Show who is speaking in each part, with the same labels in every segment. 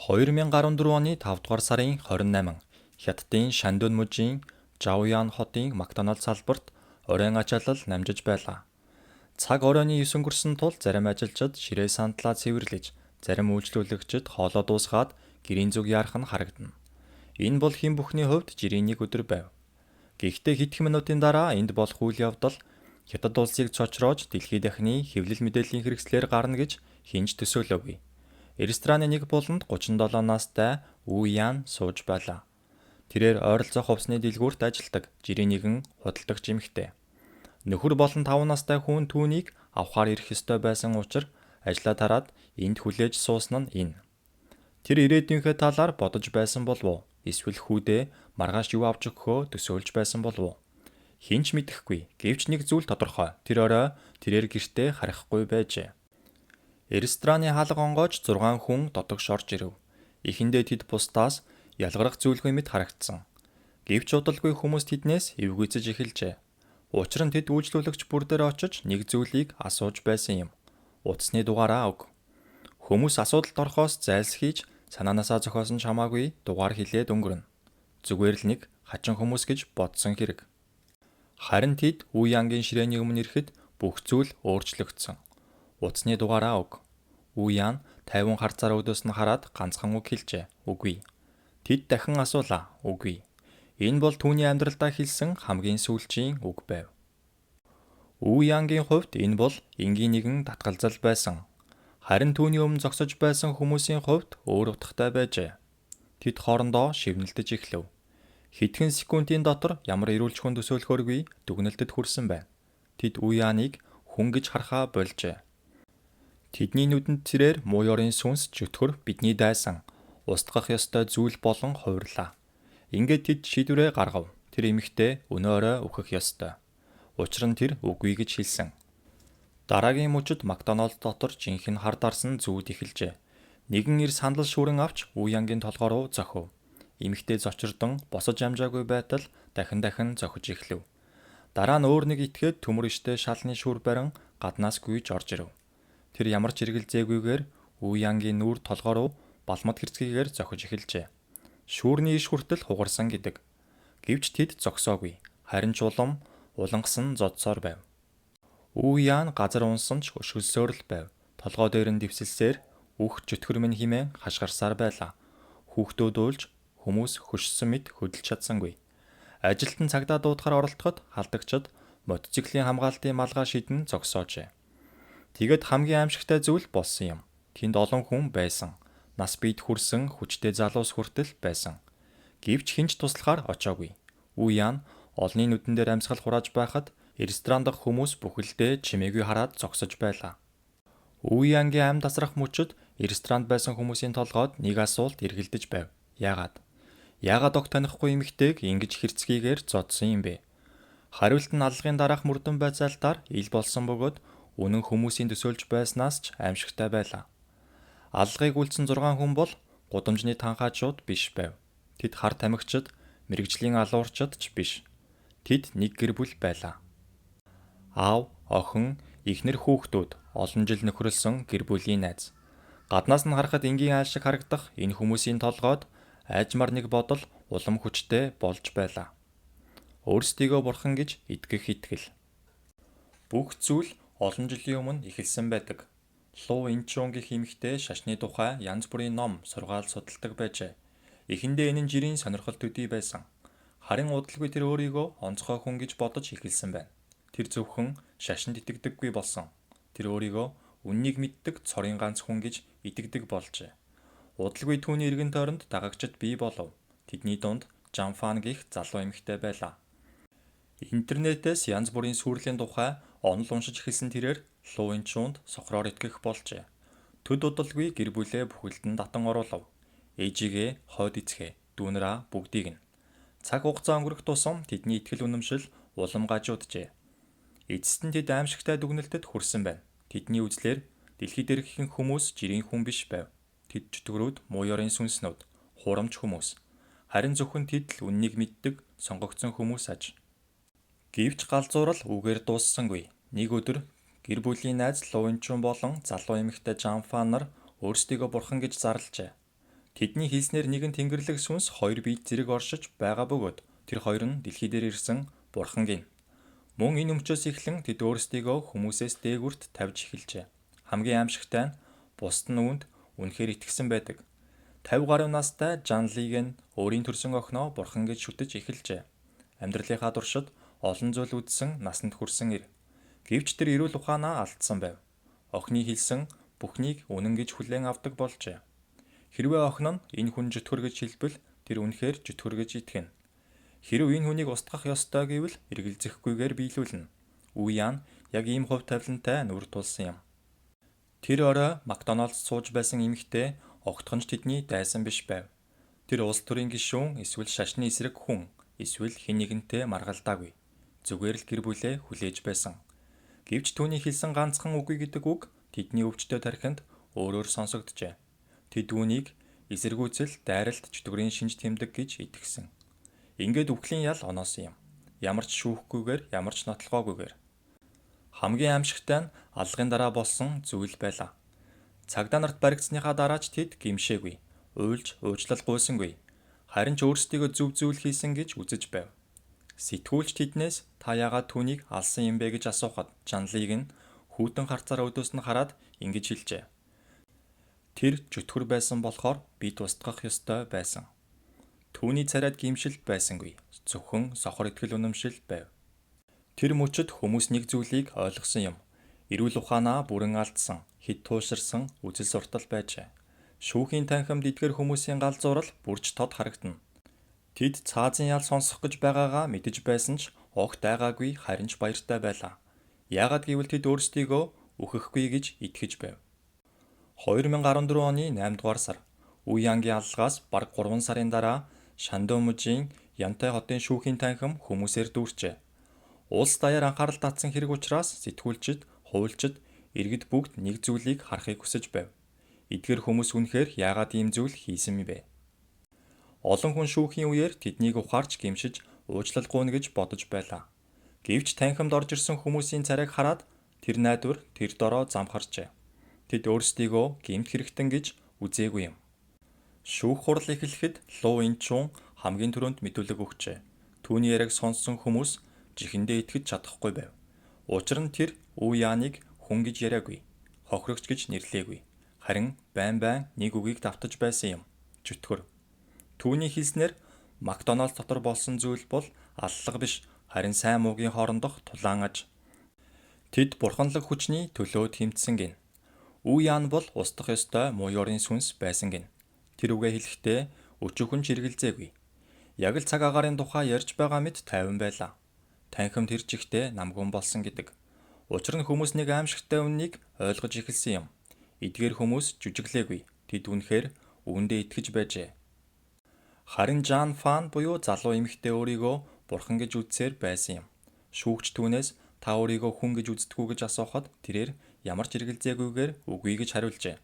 Speaker 1: 2014 оны 5 дугаар сарын 28 Хятадын Шандун мужийн Жаоян хотын Макдоналд салбарт оройн ачаалал намжиж байлаа. Цаг оройны 9 өнгөрсөн тул зарим ажилчид ширээ сандлаа цэвэрлэж, зарим үйлчлүүлэгчид хоолоо дуусгаад гэрийн зүг яарах нь харагдана. Энэ бол хэн бүхний хувьд жирийн нэг өдөр байв. Гэхдээ хэдхэн минутын дараа энд болох үйл явдал Хятад улсыг цочроож дэлхийд дахины хэвлэл мэдээллийн хэрэгслээр гарна гэж хинж төсөөлөөгүй. Рестораны нэг буланд 37 настай Уу Ян сууж байлаа. Тэрээр ойролцоох хувцсны дэлгүүрт ажилладаг жирийн нэгэн худалдагч эмэгтэй. Нөхөр болон 5 настай хүн түүнийг авахаар ирэх ёстой байсан учраас ажлаа тараад энд хүлээж суусан нь энэ. Тэр ирээдүйнхээ талаар бодож байсан болов уу? Эсвэл хүүдээ маргааш юу авч өгөхөө төсөөлж байсан болов уу? Хинч мэдэхгүй. Гэвч нэг зүйл тодорхой. Тэр орой тэрээр гэртээ харахгүй байжээ. Рестораны хаалга онгойж 6 хүн дотогш орж ирэв. Эхэндээ тэд бусдаас ялгарх зүйлгүй мэт харагдсан. Гэвч удалгүй хүмүүс тэднээс эвгүйцэж эхэлжээ. Учир нь тэд үйлчлүүлэгч бүр дээр очиж нэг зүйлийг асууж байсан юм. Утасны дугаараа өг. Хүмүүс асуудалд орохоос зайлсхийж санаанаасаа зохиосон ч хамаагүй дугаар хэлээд өнгөрнө. Зүгээр л нэг хачин хүмүүс гэж бодсон хэрэг. Харин тэд Уу Янгийн ширээний өмнө ирэхэд бүх зүйл өөрчлөгдсөн. Утасны дугаараа өг. Уу Ян 50 харцаар өдөөс нь хараад ганцхан үг хэлжээ. Үгүй. Тэд дахин асуулаа. Үгүй. Энэ бол түүний амьдралдаа хэлсэн хамгийн сүүлчийн үг байв. Уу Янгийн хувьд энэ бол энгийн нэгэн татгалзал байсан. Харин түүний өмнө зогсож байсан хүмүүсийн хувьд өөр утгатай байжээ. Тэд хоорондоо шивнэлдэж эхлэв. Хэдхэн секундын дотор ямар эрүүл чухал төсөөлөхөөргүй дүгнэлтэд хүрсэн байна. Тэд Уу Яныг хүн гэж харахаа больжээ. Тэдний нүдэнд тэрээр муу ёрын сүнс чөтгөр бидний дайсан, устгах ёстой зүйл болон хувирлаа. Ингээд тэд шийдвэрээ гаргав. Тэр эмэгтэй өнөөрөө үхэх ёстой. Учир нь тэр үгүй гэж хэлсэн. Дараагийн мөчид Макдоналд дотор жинхэнэ хар дарсан зүүд эхэлжээ. Нэгэн ир сандал шүүрэн авч Уу Янгийн толгой руу зохив. Эмэгтэй зочирдон босож амжаагүй байтал дахин зохиж эхлэв. Дараа нь өөр нэг итгээд төмөр иштэй шалны шүүр барин гаднаас гүйж орж ирэв. Тэр ямар ч эргэлзээгүйгээр Уу Янгийн нүүр толгой руу балмад хэрцгийгээр зохиж эхэлжээ. Шүүрний иш хүртэл хугарсан гэдэг. Гэвч тэд зогсоогүй. Харин ч улангасан зодсоор байв. Уу Ян газар унсан ч өшгөлсөөр л байв. Толгой дээр нь дэвсэлсээр үх чөтгөр минь химээ хашгирсаар байлаа. Хүүхдүүд уйлж хүмүүс хөшсөн мэт хөдөлж чадсангүй. Ажилтан цагдаа дуудахаар оролдоход халдагчид мотоциклийн хамгаалтын малгай шидэн зогсоожээ. Тэгэд хамгийн аимшигтай зүйл болсон юм. Тэнд олон хүн байсан. Нас биед хүрсэн хүчтэй залуус хүртэл байсан. Гэвч хинч туслахаар очоогүй. Уу Ян олны нүдэн дээр амьсгал хурааж байхад ресторан дахь хүмүүс бүхэлдээ чимээгүй хараад зогсож байлаа. Уу Янгийн амьд асрах мөчид ресторанд байсан хүмүүсийн толгойд нэг асуулт эргэлдэж байв. Яагаад? Яагаад огт танихгүй эмэгтэйг ингэж хэрцгийгээр зодсон юм бэ? Хариулт нь аллагын дараах мөрдөн байцаалтаар ил болсон бөгөөд үнэн хүмүүсийн төсөөлж байснаас ч аимшигтай байлаа. Аллагыг үлдсэн 6 хүн бол гудамжны танхаачууд биш байв. Тэд хар тамхичид, мэрэгжлийн алуурчид ч биш. Тэд нэг гэр бүл байлаа. Аав, охин, эхнэр хүүхдүүд, олон жил нөхрөлсөн гэр бүлийн найз. Гаднаас нь харахад энгийн айл шиг харагдах энэ хүмүүсийн толгойд айжмар нэг бодол улам хүчтэй болж байлаа. Өөрсдийгөө бурхан гэж итгэх итгэл. Бүх зүйл олон жилийн өмнө эхэлсэн байдаг. Лу Инчун гэх эмэгтэй шашны тухай янз бүрийн ном, сургаал судалдаг байжээ. Эхэндээ энэ нь жирийн сонирхол төдий байсан. Харин удалгүй тэр өөрийгөө онцгой хүн гэж бодож эхэлсэн байна. Тэр зөвхөн шашинд итгэдэггүй болсон. Тэр өөрийгөө үннийг мэддэг цорын ганц хүн гэж итгэдэг болжээ. Удалгүй түүний эргэн тойронд дагагчид бий болов. Тэдний дунд Жанфан гэх залуу эмэгтэй байлаа. Интернетээс янз бүрийн сүрлийн тухай онол уншиж эхэлсэн тэрээр Лу Инчунд сохроор итгэх болжээ. Төд удалгүй гэр бүлээ бүхэлд нь татан оруулав. Ээжигээ, хойд эцгээ, дүүнраа бүгдийг нь. Цаг хугацаа өнгөрөх тусам тэдний итгэл үнэмшил улам гажууджээ. Эцэст нь тэд аимшигтай дүгнэлтэд хүрсэн байна. Тэдний үзлээр дэлхий дээрх ихэнх хүмүүс жирийн хүн биш байв. Тэд чөтгөрүүд муу ёрын сүнснүүд, хурамч хүмүүс. Харин зөвхөн тэд л үннийг мэддэг сонгогдсон хүмүүс аж. Гэвч галзуурал үгээр дууссангүй. Нэг өдөр гэр бүлийн найз Лу Инчун болон залуу эмэгтэй Жанфан нар өөрсдийгөө бурхан гэж зарлажээ. Тэдний хэлснээр нэгэн тэнгэрлэг сүнс хоёр биед зэрэг оршиж байгаа бөгөөд тэр хоёр нь дэлхий дээр ирсэн бурхан гин. Мөн энэ өмчөөс эхлэн тэд өөрсдийгөө хүмүүсээс дээгүрт тавьж эхэлжээ. Хамгийн аимшигтай нь бусд нь үүнд үнэхээр итгэсэн байдаг. 50 гаруй настай Жан Лиг нь өөрийн төрсөн охиноо бурхан гэж шүтэж эхэлжээ. Амьдралынхаа туршид олон зүйл үзсэн насанд хүрсэн ир. Гэвч тэр эрүүл ухаанаа алдсан байв. Охины хэлсэн бүхнийг үнэн гэж хүлээн авдаг болжээ. Хэрвээ охин нь энэ хүн зүтгэр гэж хэлбэл тэр үнэхээр зүтгэр гэж итгэнэ. Хэрв энэ хүнийг устгах ёстой гэвэл эргэлзэхгүйгээр биелүүлнэ. Үе яан яг ийм хувь тавилантай нүр тулсан юм. Тэр орой Макдоналдс сууж байсан эмэгтэй огтхон ч тэдний дайсан биш байв. Тэр улс төрийн гишүүн эсвэл шашны эсрэг хүн эсвэл хэн нэгэнтэй маргалдаагүй. Зүгээр л гэр бүлээ хүлээж байсан. Гэвч түүний хэлсэн ганцхан үгүй гэдэг үг тэдний өвчтөе тархинд өөрөөр сонсогджээ. Тэд үүнийг эсэргүүцэл дайралт чөтгөрийн шинж тэмдэг гэж итгэсэн. Ингээд үхлийн ял оноосон юм. Ямар ч шүүхгүйгээр, ямар ч нотлохоогүйгээр. Хамгийн аимшигтай нь алгын дараа болсон зүйл байлаа. Цагдаа нарт баригдсныхаа дараа ч тэд гимшээгүй, уйлж уучлал гуйсангүй. Харин ч өөрсдийгөө зөв зүйл хийсэн гэж үзэж байв. Сэтгүүлч тэднээс та яагаад түүнийг алсан юм бэ гэж асуухад Жан Лиг нь хүйтэн харцаараа өдөөс нь хараад ингэж хэлжээ. Тэр зүтгэр байсан болохоор би тусдах ёстой байсан. Түүний царайд гимшил байсангүй. Зөвхөн сохор итгэл үнэмшил байв. Тэр мөчөд хүмүүс нэг зүйлийг ойлгосон юм. Эрүүл ухаанаа бүрэн алдсан, хэд тууширсан үзэл суртал байжээ. Шүүхийн танхимд эдгээр хүмүүсийн галзуурал бүрж тод харагдана. Тэд цаазын ял сонсох гэж байгаагаа мэдэж байсан ч огт айгаагүй харин ч баяртай байлаа. Яагаад гэвэл тэд өөрсдийгөө үхэхгүй гэж итгэж байв. 2014 оны 8 дугаар сар Үе Янгийн аллагаас бараг 3 сарын дараа Шандун мужийн Янтай хотын шүүхийн танхим хүмүүсээр дүүрчээ. Улс даяар анхаарал татсан хэрэг учраас сэтгүүлчид, хуульчид, иргэд бүгд нэг зүйлийг харахыг хүсэж байв. Эдгээр хүмүүс үнэхээр яагаад ийм зүйл хийсэн юм бэ? Олон хүн шүүхийн үеэр тэднийг ухаарч гимшиж уучлал гуйна гэж бодож байлаа. Гэвч танхимд орж ирсэн хүмүүсийн царайг хараад тэр найдвар тэр дороо замхарчээ. Тэд өөрсдийгөө гэмт хэрэгтэн гэж үзээгүй юм. Шүүх хурал эхлэхэд Лу Инчун хамгийн түрүүнд мэдүүлэг өгчээ. Түүний яриаг сонссон хүмүүс жихэндээ итгэж чадахгүй байв. Учир нь тэр Үе Яныг хүн гэж яриагүй, хохирогч гэж нэрлээгүй. Харин байн нэг үгийг давтаж байсан юм. Зүтгэр. Түүний хэлснээр Макдоналдс дотор болсон зүйл бол аллах биш, харин сайн муугийн хоорондох тулаан аж. Тэд бурханлаг хүчний төлөө тэмцсэн гин. Үе Ян бол устдах ёстой муу ёрын сүнс байсан гин. Тэр үгээ хэлэхдээ өчүүхэн ч эргэлзээгүй. Яг л цаг агаарын тухай ярьж байгаа мэт тайван байлаа. Танхимд тэр чихтэй намгүн болсон гэдэг. Учир нь хүмүүс нэг аимшигтай үннийг ойлгож эхэлсэн юм. Эдгээр хүмүүс жүжиглээгүй. Тэд үнэхээр үүндээ итгэж байжээ. Харин Жан Фан буюу залуу эмэгтэй өөрийгөө бурхан гэж үзсээр байсан юм. Шүүгч түүнээс та өөрийгөө хүн гэж үздэг үү гэж асуухад тэрээр ямар ч эргэлзээгүйгээр үгүй гэж хариулжээ.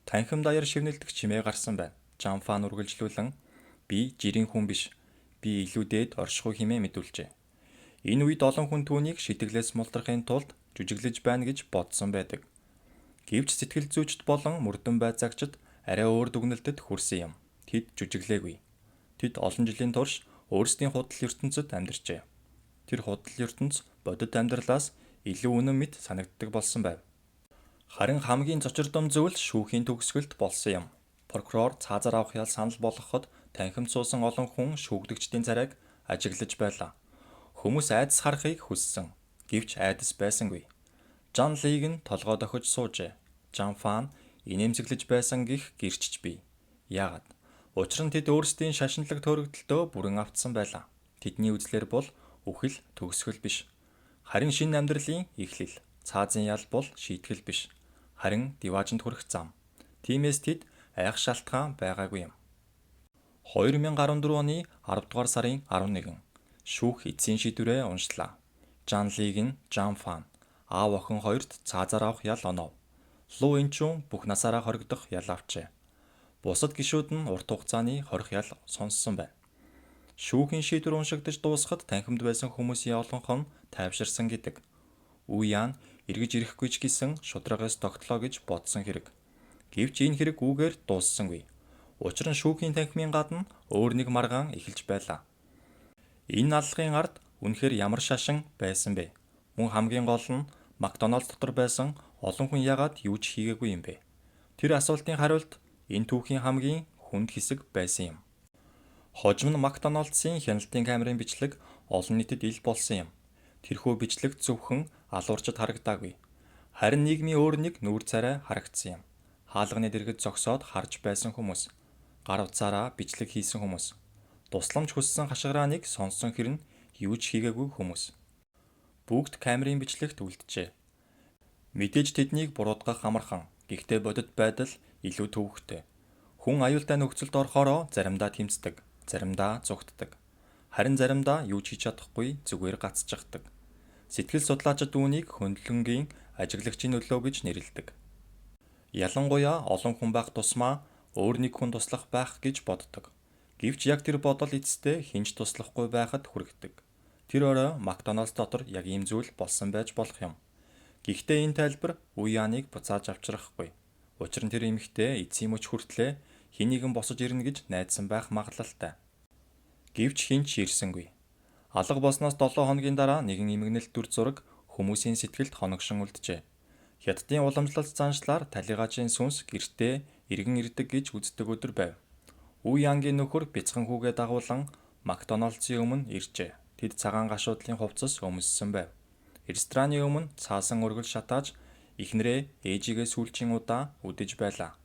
Speaker 1: Танхим даяар шивнэлдэх чимээ гарсан байна. Жан Фан үргэлжлүүлэн би жирийн хүн биш. Би илүү дээд оршихуй хэмээн мэдүүлжээ. Энэ үед олон хүн түүнийг шитгэлээс мултрахын тулд жүжиглэж байна гэж бодсон байдаг. Гэвч сэтгэл зүйчд болон мөрдөн байцаагчид арай өөр дүгнэлтэд хүрсэн юм. Тэд жүжиглээгүй. Тэд олон жилийн турш өөрсдийн худал ертөнцид амьдарчээ. Тэр худал ертөнц бодит амьдралаас илүү үнэн мэт санагддаг болсон байв. Харин хамгийн зочирдом зүйл шүүхийн төгсгөлд болсон юм. Прокурор цаазаар авах ял санал болгоход танхимд суусан олон хүн шүүгдэгчдийн царайг ажиглаж байлаа. Хүмүүс айдас харахыг хүссэн. Гэвч айдас байсангүй. Жан Лиг нь толгой дохиж суужээ. Жан Фан инээмсэглэж байсан гих гэрчж бий. Яагаад? Учир нь тэд өөрсдийн шашинлаг төрөгдөлтөө бүрэн автсан байлаа. Тэдний үзлэр бол үхэл төгсгөл биш. Харин шинэ амьдралын эхлэл. Цаазын ял бол шийтгэл биш. Харин диваажинд хүрэх зам. Тиймээс тэд айх шалтгаан байгаагүй юм. 2014 оны 10 дугаар сарын 11 шүүх эцсийн шийдвэрээ уншлаа. Жан Лиг нь Жан Фан аав охин хоёрт цаазаар авах ял онов. Лу Инчун бүх насаараа хоригдох ял авчээ. Бусад гишүүд нь урт хугацааны хорих ял сонссон байна. Шүүхийн шийдвэр уншигдаж дуусахад танхимд байсан хүмүүсийн олонх нь тайвширсан гэдэг. Үе Ян эргэж ирэхгүй ч гэсэн шударгаас тогтлоо гэж бодсон хэрэг. Гэвч энэ хэрэг үүгээр дууссангүй. Учир нь шүүхийн танхимын гадна өөр нэг маргаан эхэлж байлаа. Энэ аллагын ард үнэхээр ямар шашин байсан бэ? Мөн хамгийн гол нь Макдоналдс дотор байсан олон хүн яагаад юу ч хийгээгүй юм бэ? Тэр асуултын хариулт энэ түүхийн хамгийн хүнд хэсэг байсан юм. Хожим нь Макдоналдсын хяналтын камерын бичлэг олон нийтэд ил болсон юм. Тэрхүү бичлэг зөвхөн алуурчид харагдаагүй. Харин нийгмийн өөр нэг нүүр царай харагдсан юм. Хаалганы дэргэд зогсоод харж байсан хүмүүс, гар утсаараа бичлэг хийсэн хүмүүс, тусламж хүссэн хашгирааныг сонссон хэрнээ юу ч хийгээгүй хүмүүс. Бүгд камерын бичлэгт үлджээ. Мэдээж тэднийг буруудгах амархан, гэхдээ бодит байдал илүү төвөгтэй. Хүн аюултай нөхцөлд орохороо заримдаа тэмцдэг, заримдаа зүгтдэг. Харин заримдаа юу ч хийж чадахгүй зүгээр гацчихдаг. Сэтгэл судлаачид үүнийг хөндлөнгийн ажиглагчийн нөлөө гэж нэрлэдэг. Ялангуяа олон хүн байх тусмаа өөр нэг хүн туслах байх гэж боддог. Гэвч яг тэр бодол эцэстээ хинч туслахгүй байхад хүргэдэг. Тэр орой Макдоналдс дотор яг ийм зүйл болсон байж болох юм. Гэхдээ энэ тайлбар Уяныг буцааж авчрахгүй. Учир нь тэр эмэгтэй эцсийн мөч хүртлээр хэн нэгэн босож ирнэ гэж найдсан байх магадлалтай. Гэвч хинч ирсэнгүй. Алга болсноос 7 хоногийн дараа нэгэн эмгэнэлт дүр зураг хүмүүсийн сэтгэлд хоногшин үлджээ. Хятадын уламжлалт заншлаар талигаачийн сүнс гэртээ иргэн ирдэг гэж үздэг өдөр байв. Уянгийн нөхөр бяцхан хүүгээ дагуулan Макдоналдсын өмнө иржээ. Тэд цагаан гашуудлын хувцас өмссөн байв. Рестораны өмнө цаасан өргөл шатааж эхнэрээ ээжигээ сүүлчийн удаа үдэж байлаа.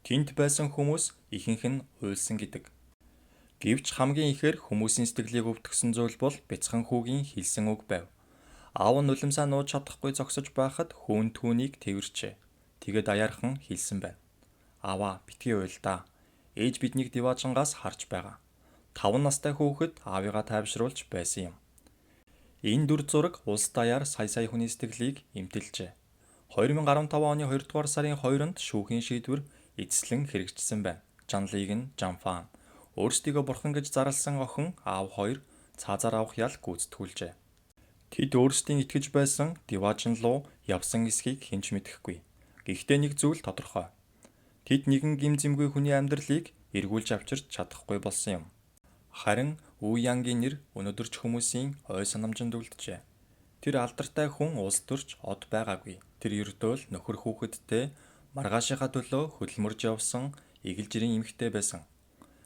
Speaker 1: Тэнд байсан хүмүүс ихэнх нь уйлсан гэдэг. Гэвч хамгийн ихээр хүмүүсийн сэтгэлийг өвтгсөн зүйл бол бяцхан хүүгийн хэлсэн үг байв. Аав нь нулимсаа нууж чадахгүй зогсож байхад хүүн түүнийг тэрвэрчээ. Тэгээд аяархан хэлсэн байна. Ааваа, битгий уйл да. Ээж биднийг диваажангаас харж байгаа. 5 настай хүүхэд аавыгаа тайвшруулж байсан юм. Энэ дүр зураг улс даяар сая хүний сэтгэлийг эмтэлжээ. 2015 оны 2 дугаар сарын 2-нд шүүхийн шийдвэр эцэслэн хэрэгжсэн байна. Жанлыг нь Жанфан. Өөрсдийгөө бурхан гэж зарласан охин аав хоёр цаазаар авах ял гүйцэтгүүлжээ. Тэд өөрсдийн итгэж байсан диваажин руу явсан эсхийг хэн ч мэдэхгүй. Гэхдээ нэг зүйл тодорхой. Тэд нэгэн гимзэмгүй хүний амьдралыг эргүүлж авчирч чадахгүй болсон юм. Харин Уянгийн нэр өнөөдөр ч хүмүүсийн ой санамжинд үлджээ. Тэр алдартай хүн улс төрч од байгаагүй. Тэр ердөө л нөхөр хүүхэдтэй маргаашийнхаа төлөө хөдөлмөрж явсан эгэл жирийн эмэгтэй байсан.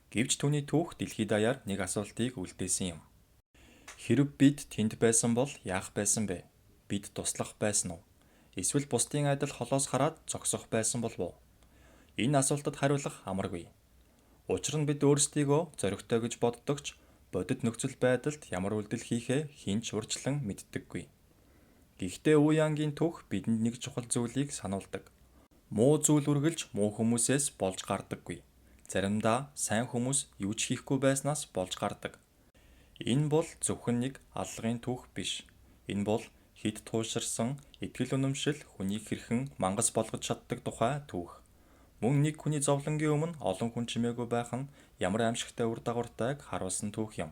Speaker 1: Гэвч түүний түүх дэлхийд даяар нэг асуултыг үлдээсэн юм. Хэрэв бид тэнд байсан бол яах байсан бэ? Бид туслах байсан уу? Эсвэл бусдын адил холоос хараад зогсох байсан болов уу? Энэ асуултад хариулах амаргүй. Учир нь бид өөрсдийгөө зоригтой гэж боддогч бодит нөхцөл байдалд ямар үйлдэл хийхээ хинч урьдчилан мэддэггүй. Гэхдээ Уянгийн түүх бидэнд нэг чухал зүйлийг сануулдаг. Муу зүйл үргэлж муу хүмүүсээс болж гардаггүй. Заримдаа сайн хүмүүс юу ч хийхгүй байснаас болж гардаг. Энэ бол зөвхөн нэг аллагын түүх биш. Энэ бол хэд тууширсан, итгэл үнэмшил хүнийг хэрхэн мангас болгож чаддаг тухай түүх. Мөн нэг хүний зовлонгийн өмнө олон хүн чимээгүй байх нь ямар аимшигтай үр дагавартайг харуулсан түүх юм.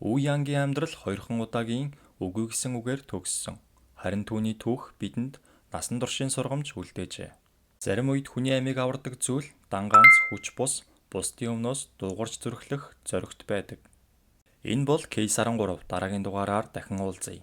Speaker 1: Уянгийн амьдрал хоёрхан удаагийн үгүй гэсэн үгээр төгссөн. Харин түүний түүх бидэнд насан туршийн сургамж үлдээжээ. Зарим үед хүний амийг авардаг зүйл дан ганц хүч бус, бусдын өмнөөс дуугарч зөрөхлөх зоригт байдаг. Энэ бол Кейс 13 дараагийн дугаараар дахин уулзъя.